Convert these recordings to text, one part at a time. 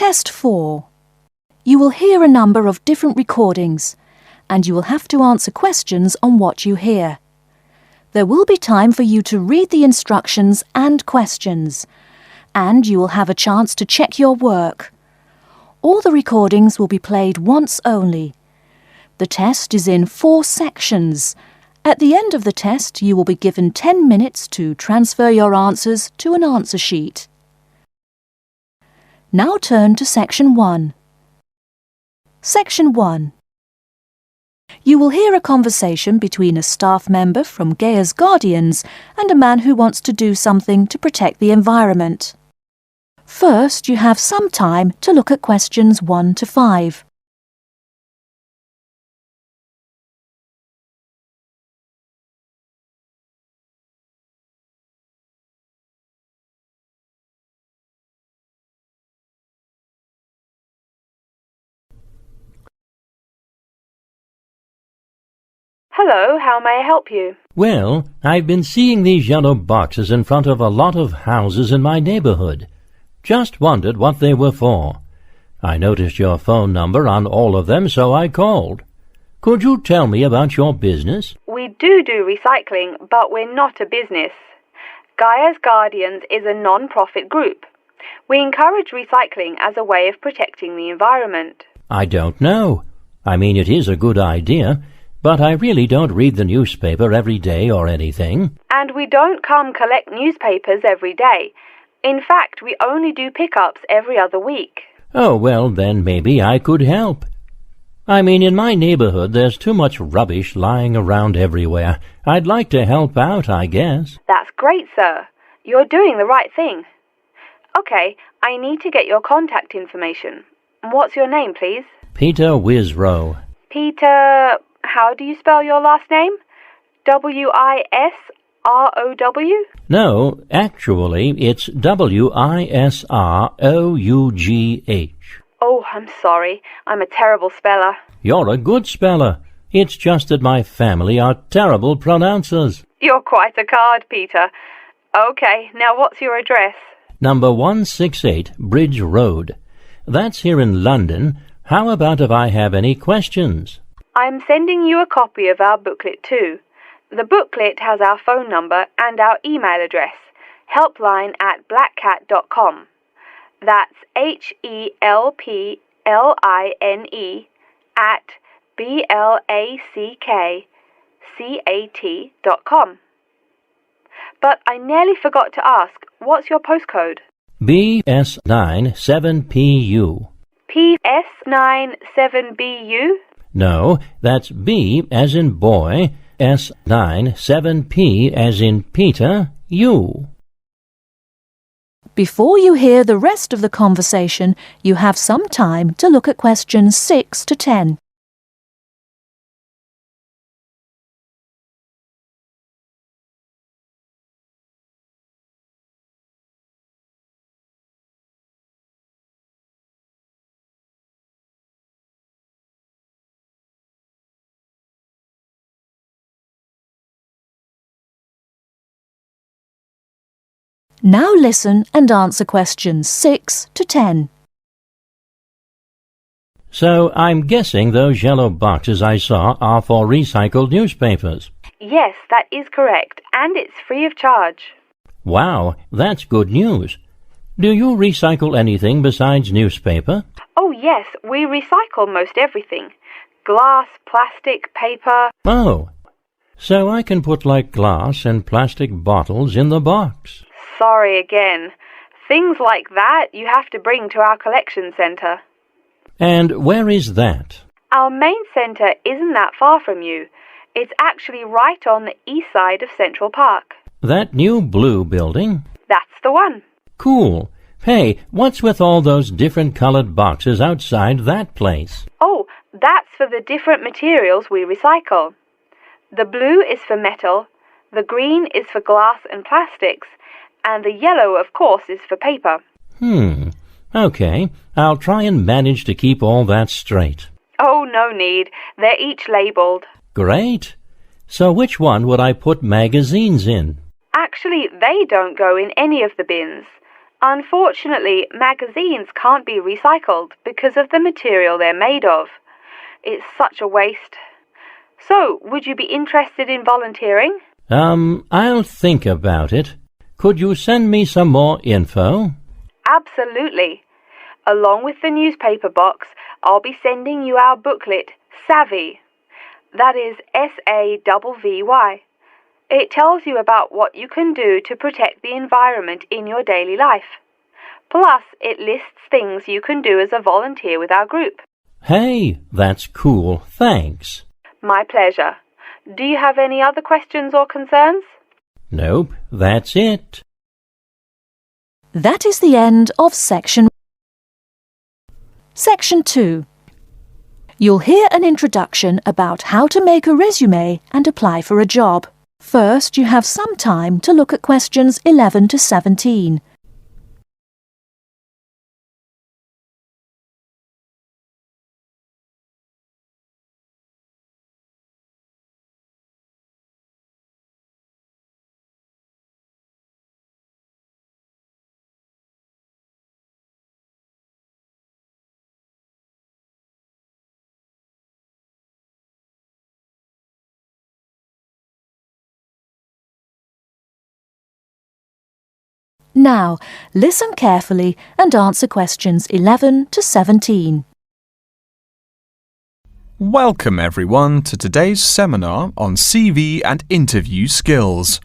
Test 4. You will hear a number of different recordings, and you will have to answer questions on what you hear. There will be time for you to read the instructions and questions, and you will have a chance to check your work. All the recordings will be played once only. The test is in 4 sections. At the end of the test, you will be given 10 minutes to transfer your answers to an answer sheet. Now turn to Section 1. Section 1. You will hear a conversation between a staff member from ESAAYS Guardians and a man who wants to do something to protect the environment. First, you have some time to look at questions 1 to 5. Hello, how may I help you? Well, I've been seeing these yellow boxes in front of a lot of houses in my neighborhood. Just wondered what they were for. I noticed your phone number on all of them, so I called. Could you tell me about your business? We do recycling, but we're not a business. ESAAYS Guardians is a non-profit group. We encourage recycling as a way of protecting the environment. I don't know. I mean, it is a good idea, but I really don't read the newspaper every day or anything. And we don't come collect newspapers every day. In fact, we only do pickups every other week. Oh, well, then maybe I could help. I mean, in my neighborhood there's too much rubbish lying around everywhere. I'd like to help out, I guess. That's great, sir. You're doing the right thing. Okay, I need to get your contact information. What's your name, please? Peter Wisrow. Peter... How do you spell your last name? W-I-S-R-O-W? No, actually, it's W-I-S-R-O-U-G-H. Oh, I'm sorry. I'm a terrible speller. You're a good speller. It's just that my family are terrible pronouncers. You're quite a card, Peter. Okay, now what's your address? Number 168 Bridge Road. That's here in London. How about if I have any questions? I'm sending you a copy of our booklet too. The booklet has our phone number and our email address, helpline@blackcat.com. That's HELPLINE @BLACKCAT.com. But I nearly forgot to ask, what's your postcode? BS97PU. PS97BU? No, that's B as in boy, S97P as in Peter, U. Before you hear the rest of the conversation, you have some time to look at questions 6 to 10. Now listen and answer questions 6 to 10. So I'm guessing those yellow boxes I saw are for recycled newspapers. Yes, that is correct, and it's free of charge. Wow, that's good news. Do you recycle anything besides newspaper? Oh yes, we recycle most everything. Glass, plastic, paper... Oh, so I can put like glass and plastic bottles in the box. Sorry again. Things like that you have to bring to our collection centre. And where is that? Our main centre isn't that far from you. It's actually right on the east side of Central Park. That new blue building? That's the one. Cool. Hey, what's with all those different colored boxes outside that place? Oh, that's for the different materials we recycle. The blue is for metal, the green is for glass and plastics, and the yellow, of course, is for paper. Okay, I'll try and manage to keep all that straight. Oh, no need. They're each labelled. Great. So which one would I put magazines in? Actually, they don't go in any of the bins. Unfortunately, magazines can't be recycled because of the material they're made of. It's such a waste. So, would you be interested in volunteering? I'll think about it. Could you send me some more info? Absolutely. Along with the newspaper box, I'll be sending you our booklet, Savvy. That is SAVVY. It tells you about what you can do to protect the environment in your daily life. Plus, it lists things you can do as a volunteer with our group. Hey, that's cool. Thanks. My pleasure. Do you have any other questions or concerns? Nope, that's it. That is the end of Section 2. You'll hear an introduction about how to make a resume and apply for a job. First, you have some time to look at questions 11 to 17. Now, listen carefully and answer questions 11 to 17. Welcome everyone to today's seminar on CV and interview skills.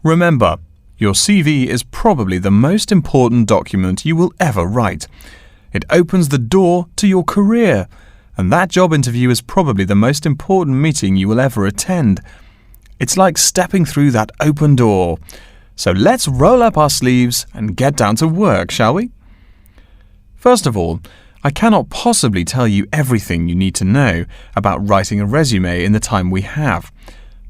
Remember, your CV is probably the most important document you will ever write. It opens the door to your career, and that job interview is probably the most important meeting you will ever attend. It's like stepping through that open door. So let's roll up our sleeves and get down to work, shall we? First of all, I cannot possibly tell you everything you need to know about writing a resume in the time we have.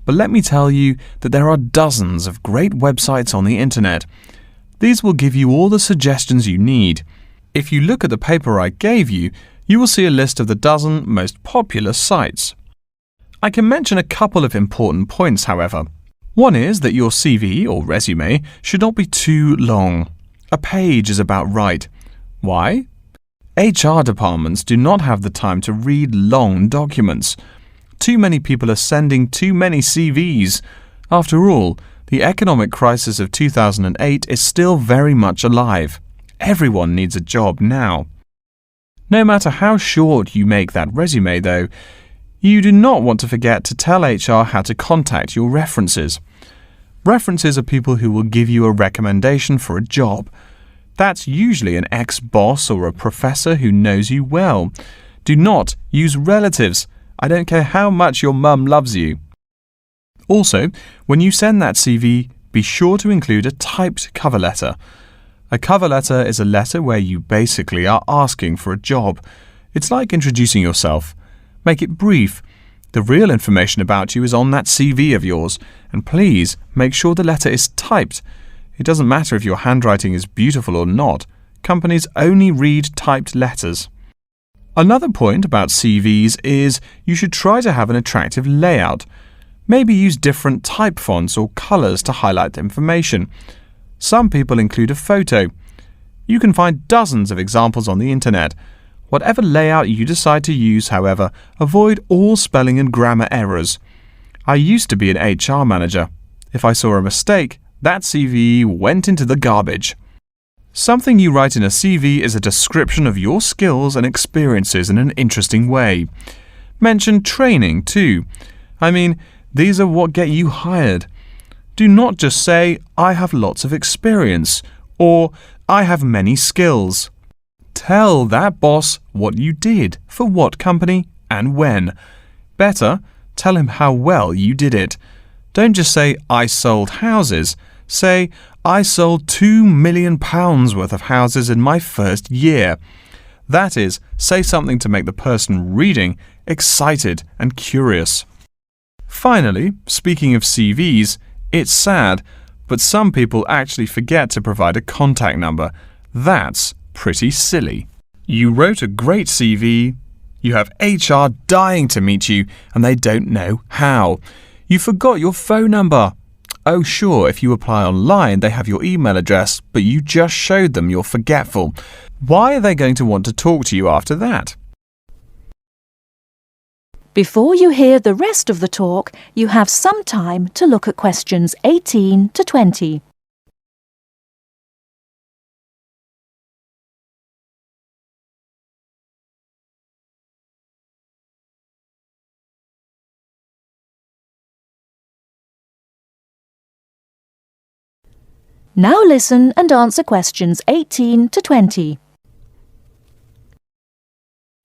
But let me tell you that there are dozens of great websites on the internet. These will give you all the suggestions you need. If you look at the paper I gave you, you will see a list of the dozen most popular sites. I can mention a couple of important points, however. One is that your CV or resume should not be too long. A page is about right. Why? HR departments do not have the time to read long documents. Too many people are sending too many CVs. After all, the economic crisis of 2008 is still very much alive. Everyone needs a job now. No matter how short you make that resume, though, you do not want to forget to tell HR how to contact your references. References are people who will give you a recommendation for a job. That's usually an ex-boss or a professor who knows you well. Do not use relatives. I don't care how much your mum loves you. Also, when you send that CV, be sure to include a typed cover letter. A cover letter is a letter where you basically are asking for a job. It's like introducing yourself. Make it brief. The real information about you is on that CV of yours, and please make sure the letter is typed. It doesn't matter if your handwriting is beautiful or not. Companies only read typed letters. Another point about CVs is you should try to have an attractive layout. Maybe use different type fonts or colors to highlight the information. Some people include a photo. You can find dozens of examples on the internet. Whatever layout you decide to use, however, avoid all spelling and grammar errors. I used to be an HR manager. If I saw a mistake, that CV went into the garbage. Something you write in a CV is a description of your skills and experiences in an interesting way. Mention training too. I mean, these are what get you hired. Do not just say, I have lots of experience, or I have many skills. Tell that boss what you did, for what company, and when. Better, tell him how well you did it. Don't just say, I sold houses. Say, I sold £2 million worth of houses in my first year. That is, say something to make the person reading excited and curious. Finally, speaking of CVs, it's sad, but some people actually forget to provide a contact number. That's pretty silly. You wrote a great CV, you have HR dying to meet you, and they don't know how. You forgot your phone number. Oh, sure, if you apply online, they have your email address, but you just showed them you're forgetful. Why are they going to want to talk to you after that? Before you hear the rest of the talk, you have some time to look at questions 18 to 20. Now listen and answer questions 18 to 20.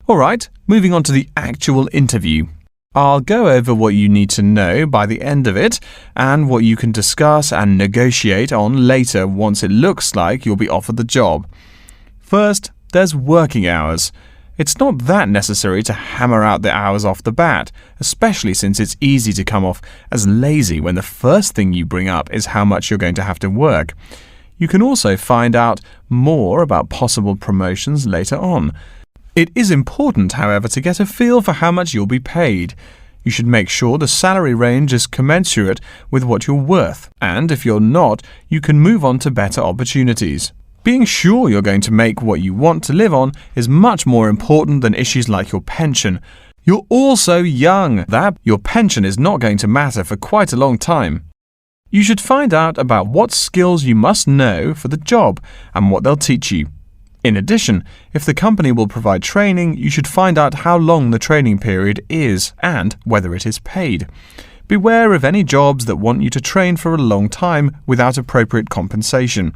All right, moving on to the actual interview. I'll go over what you need to know by the end of it and what you can discuss and negotiate on later once it looks like you'll be offered the job. First, there's working hours. It's not that necessary to hammer out the hours off the bat, especially since it's easy to come off as lazy when the first thing you bring up is how much you're going to have to work. You can also find out more about possible promotions later on. It is important, however, to get a feel for how much you'll be paid. You should make sure the salary range is commensurate with what you're worth, and if you're not, you can move on to better opportunities. Being sure you're going to make what you want to live on is much more important than issues like your pension. You're also young, that your pension is not going to matter for quite a long time. You should find out about what skills you must know for the job and what they'll teach you. In addition, if the company will provide training, you should find out how long the training period is and whether it is paid. Beware of any jobs that want you to train for a long time without appropriate compensation.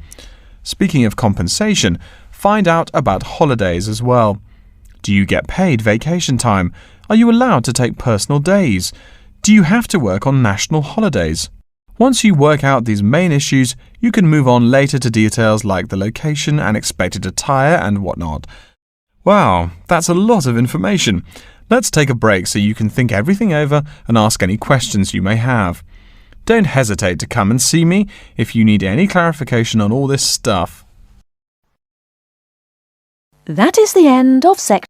Speaking of compensation, find out about holidays as well. Do you get paid vacation time? Are you allowed to take personal days? Do you have to work on national holidays? Once you work out these main issues, you can move on later to details like the location and expected attire and whatnot. Wow, that's a lot of information. Let's take a break so you can think everything over and ask any questions you may have. Don't hesitate to come and see me if you need any clarification on all this stuff. That is the end of Section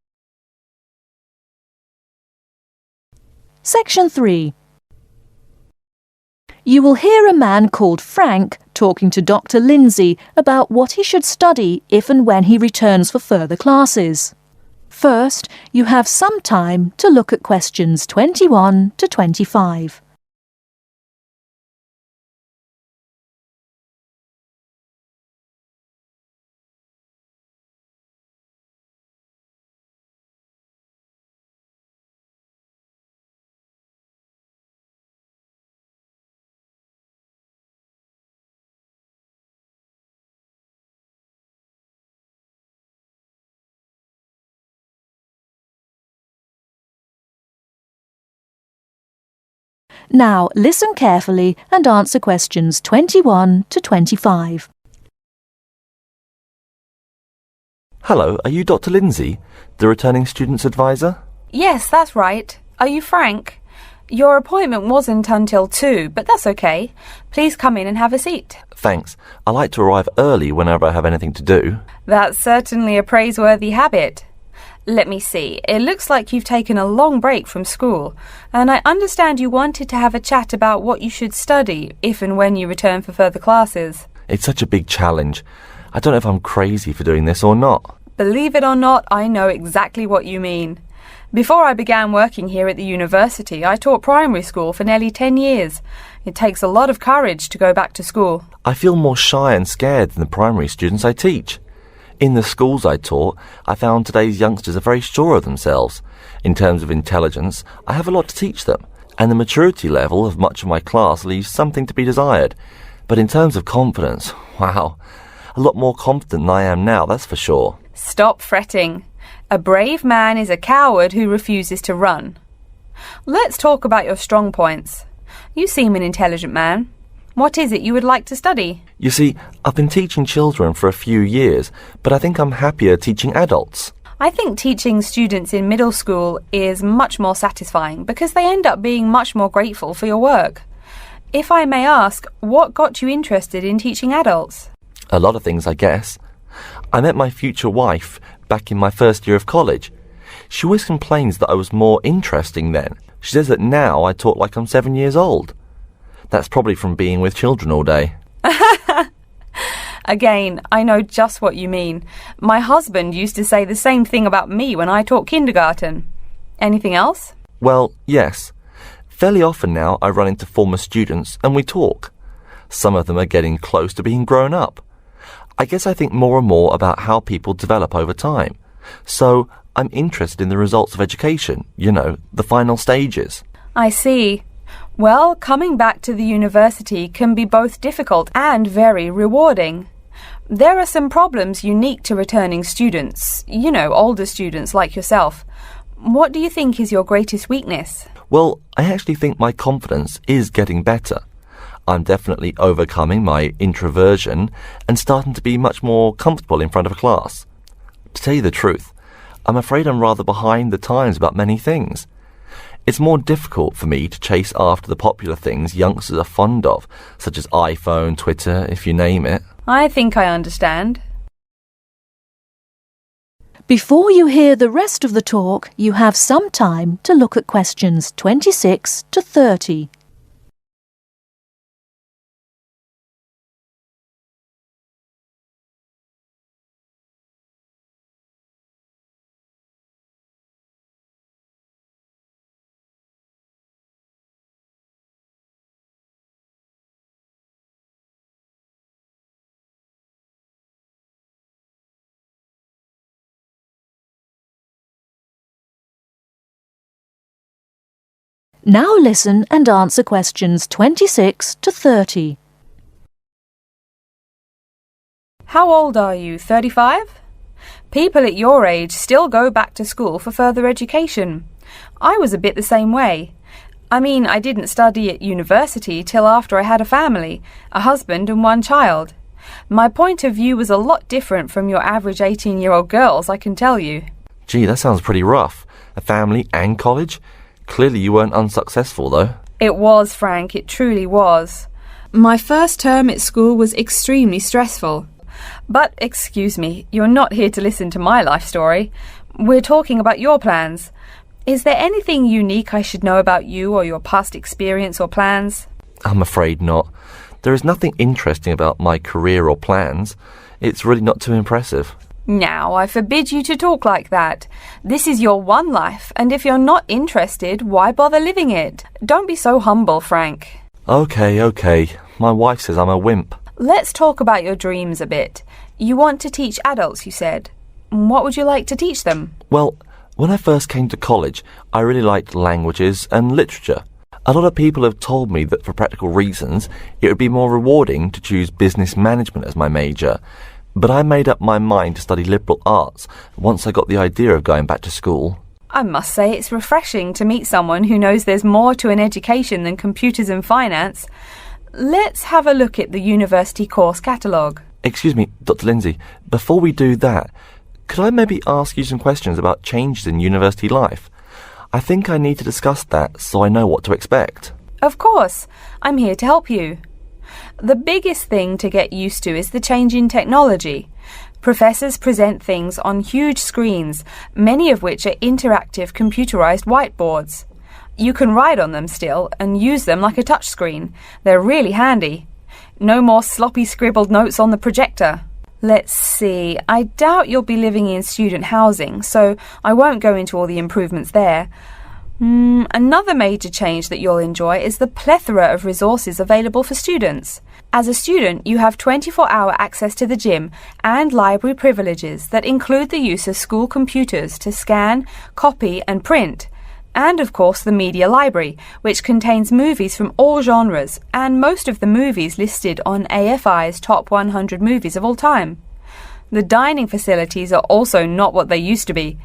3. You will hear a man called Frank talking to Dr. Lindsay about what he should study if and when he returns for further classes. First, you have some time to look at questions 21 to 25. Now, listen carefully and answer questions 21 to 25. Hello, are you Dr. Lindsay, the returning student's advisor? Yes, that's right. Are you Frank? Your appointment wasn't until 2, but that's okay. Please come in and have a seat. Thanks. I like to arrive early whenever I have anything to do. That's certainly a praiseworthy habit. Let me see. It looks like you've taken a long break from school, and I understand you wanted to have a chat about what you should study if and when you return for further classes. It's such a big challenge. I don't know if I'm crazy for doing this or not. Believe it or not, I know exactly what you mean. Before I began working here at the university, I taught primary school for nearly 10 years. It takes a lot of courage to go back to school. I feel more shy and scared than the primary students I teach. In the schools I taught, I found today's youngsters are very sure of themselves. In terms of intelligence, I have a lot to teach them, and the maturity level of much of my class leaves something to be desired. But in terms of confidence, wow, a lot more confident than I am now, that's for sure. Stop fretting. A brave man is a coward who refuses to run. Let's talk about your strong points. You seem an intelligent man. What is it you would like to study? You see, I've been teaching children for a few years, but I think I'm happier teaching adults. I think teaching students in middle school is much more satisfying because they end up being much more grateful for your work. If I may ask, what got you interested in teaching adults? A lot of things, I guess. I met my future wife back in my first year of college. She always complains that I was more interesting then. She says that now I talk like I'm 7 years old. That's probably from being with children all day. Again, I know just what you mean. My husband used to say the same thing about me when I taught kindergarten. Anything else? Well, yes. Fairly often now I run into former students and we talk. Some of them are getting close to being grown up. I guess I think more and more about how people develop over time. So I'm interested in the results of education, the final stages. I see. Well, coming back to the university can be both difficult and very rewarding. There are some problems unique to returning students, older students like yourself. What do you think is your greatest weakness? Well, I actually think my confidence is getting better. I'm definitely overcoming my introversion and starting to be much more comfortable in front of a class. To tell you the truth, I'm afraid I'm rather behind the times about many things. It's more difficult for me to chase after the popular things youngsters are fond of, such as iPhone, Twitter, if you name it. I think I understand. Before you hear the rest of the talk, you have some time to look at questions 26 to 30. Now listen and answer questions 26 to 30. How old are you, 35? People at your age still go back to school for further education. I was a bit the same way. I didn't study at university till after I had a family, a husband and one child. My point of view was a lot different from your average 18-year-old girls, I can tell you. Gee, that sounds pretty rough. A family and college? Clearly you weren't unsuccessful, though. It was, Frank, it truly was. My first term at school was extremely stressful. But, excuse me, you're not here to listen to my life story. We're talking about your plans. Is there anything unique I should know about you or your past experience or plans? I'm afraid not. There is nothing interesting about my career or plans. It's really not too impressive. Now, I forbid you to talk like that. This is your one life, and if you're not interested, why bother living it? Don't be so humble, Frank. Okay. My wife says I'm a wimp. Let's talk about your dreams a bit. You want to teach adults, you said. What would you like to teach them? Well, when I first came to college, I really liked languages and literature. A lot of people have told me that for practical reasons, it would be more rewarding to choose business management as my major. But I made up my mind to study liberal arts once I got the idea of going back to school. I must say it's refreshing to meet someone who knows there's more to an education than computers and finance. Let's have a look at the university course catalogue. Excuse me, Dr. Lindsay, before we do that, could I maybe ask you some questions about changes in university life? I think I need to discuss that so I know what to expect. Of course, I'm here to help you. The biggest thing to get used to is the change in technology. Professors present things on huge screens, many of which are interactive computerized whiteboards. You can write on them still and use them like a touchscreen. They're really handy. No more sloppy scribbled notes on the projector. Let's see, I doubt you'll be living in student housing, so I won't go into all the improvements there. Another major change that you'll enjoy is the plethora of resources available for students. As a student, you have 24-hour access to the gym and library privileges that include the use of school computers to scan, copy and print. And of course the media library, which contains movies from all genres and most of the movies listed on AFI's top 100 movies of all time. The dining facilities are also not what they used to be.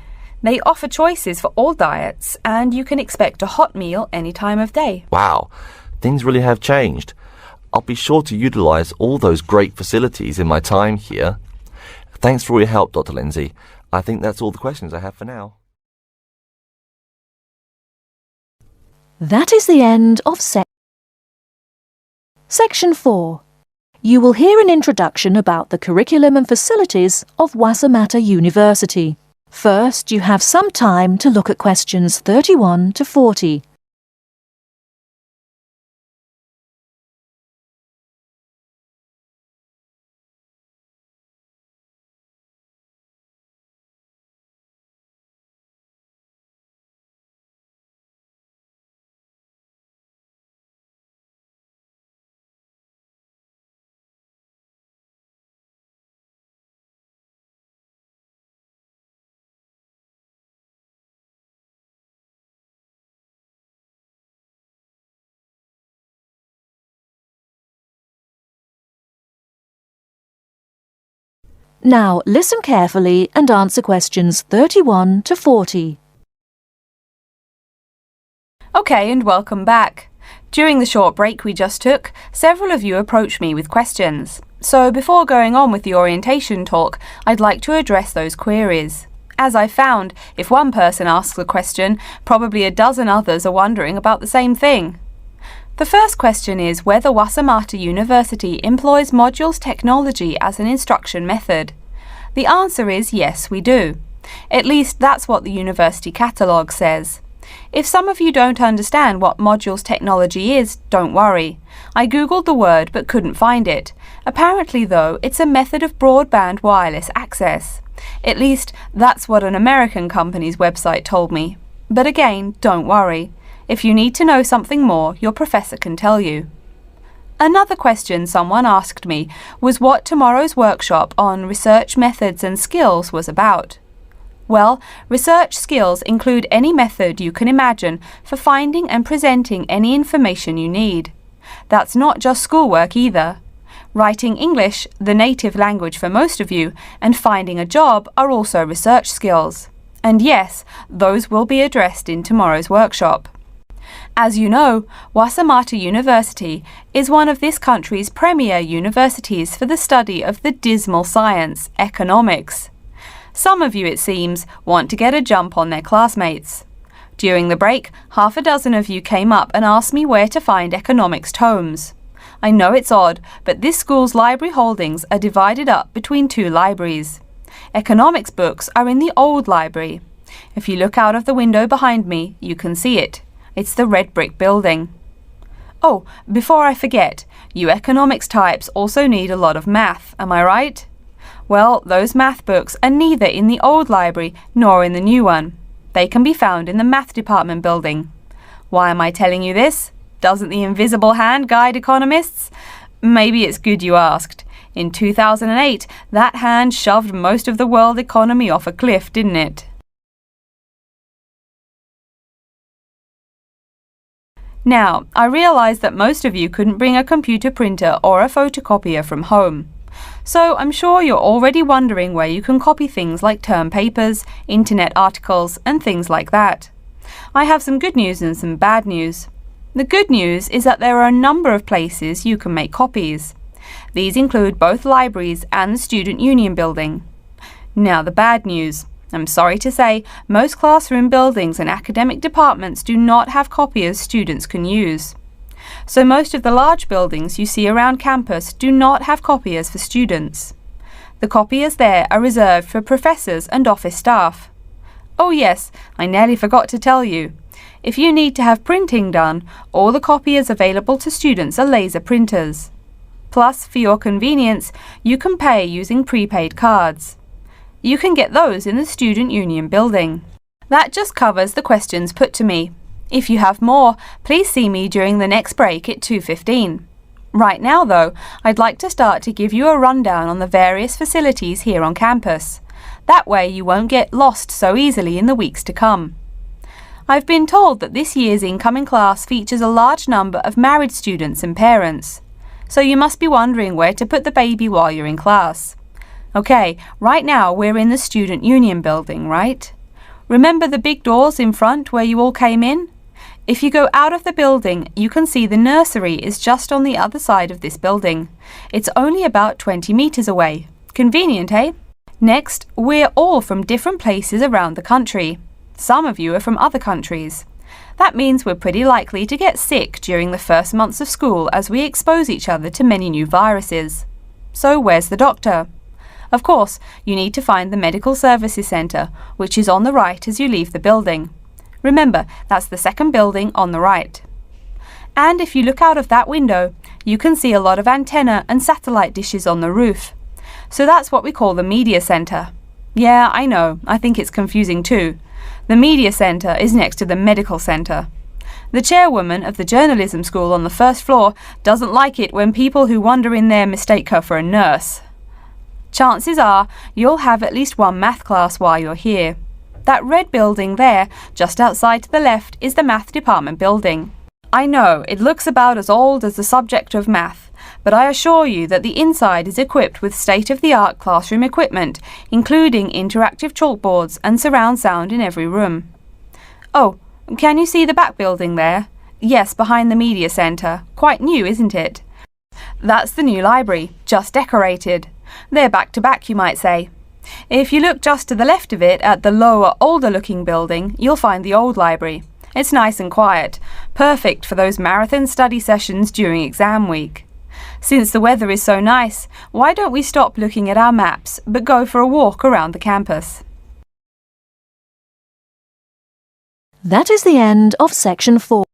They offer choices for all diets, and you can expect a hot meal any time of day. Wow, things really have changed. I'll be sure to utilise all those great facilities in my time here. Thanks for all your help, Dr. Lindsay. I think that's all the questions I have for now. That is the end of Section 4. You will hear an introduction about the curriculum and facilities of Wasamata University. First, you have some time to look at questions 31 to 40. Now listen carefully and answer questions 31 to 40. Okay, and welcome back. During the short break we just took, several of you approached me with questions. So before going on with the orientation talk, I'd like to address those queries. As I found, if one person asks a question, probably a dozen others are wondering about the same thing. The first question is whether Wasamata University employs modules technology as an instruction method. The answer is yes, we do. At least that's what the university catalogue says. If some of you don't understand what modules technology is, don't worry. I googled the word but couldn't find it. Apparently though, it's a method of broadband wireless access. At least that's what an American company's website told me. But again, don't worry. If you need to know something more, your professor can tell you. Another question someone asked me was what tomorrow's workshop on research methods and skills was about. Well, research skills include any method you can imagine for finding and presenting any information you need. That's not just schoolwork either. Writing English, the native language for most of you, and finding a job are also research skills. And yes, those will be addressed in tomorrow's workshop. As you know, Wasamata University is one of this country's premier universities for the study of the dismal science, economics. Some of you, it seems, want to get a jump on their classmates. During the break, half a dozen of you came up and asked me where to find economics tomes. I know it's odd, but this school's library holdings are divided up between two libraries. Economics books are in the old library. If you look out of the window behind me, you can see it. It's the red brick building. Oh, before I forget, you economics types also need a lot of math, am I right? Well, those math books are neither in the old library nor in the new one. They can be found in the math department building. Why am I telling you this? Doesn't the invisible hand guide economists? Maybe it's good you asked. In 2008, that hand shoved most of the world economy off a cliff, didn't it? Now, I realise that most of you couldn't bring a computer printer or a photocopier from home. So I'm sure you're already wondering where you can copy things like term papers, internet articles, and things like that. I have some good news and some bad news. The good news is that there are a number of places you can make copies. These include both libraries and the Student Union building. Now the bad news. I'm sorry to say, most classroom buildings and academic departments do not have copiers students can use. So most of the large buildings you see around campus do not have copiers for students. The copiers there are reserved for professors and office staff. Oh yes, I nearly forgot to tell you. If you need to have printing done, all the copiers available to students are laser printers. Plus, for your convenience, you can pay using prepaid cards. You can get those in the Student Union building. That just covers the questions put to me. If you have more, please see me during the next break at 2:15. Right now, though, I'd like to start to give you a rundown on the various facilities here on campus. That way you won't get lost so easily in the weeks to come. I've been told that this year's incoming class features a large number of married students and parents. So you must be wondering where to put the baby while you're in class. Okay, right now we're in the Student Union building, right? Remember the big doors in front where you all came in? If you go out of the building, you can see the nursery is just on the other side of this building. It's only about 20 meters away. Convenient, eh? Next, we're all from different places around the country. Some of you are from other countries. That means we're pretty likely to get sick during the first months of school as we expose each other to many new viruses. So where's the doctor? Of course, you need to find the Medical Services Centre, which is on the right as you leave the building. Remember, that's the second building on the right. And if you look out of that window, you can see a lot of antenna and satellite dishes on the roof. So that's what we call the Media Centre. Yeah, I know, I think it's confusing too. The Media Centre is next to the Medical Centre. The chairwoman of the journalism school on the first floor doesn't like it when people who wander in there mistake her for a nurse. Chances are you'll have at least one math class while you're here. That red building there, just outside to the left, is the math department building. I know, it looks about as old as the subject of math, but I assure you that the inside is equipped with state-of-the-art classroom equipment, including interactive chalkboards and surround sound in every room. Oh, can you see the back building there? Yes, behind the media centre. Quite new, isn't it? That's the new library, just decorated. They're back to back, you might say. If you look just to the left of it at the lower, older-looking building, you'll find the old library. It's nice and quiet, perfect for those marathon study sessions during exam week. Since the weather is so nice, why don't we stop looking at our maps, but go for a walk around the campus? That is the end of section 4.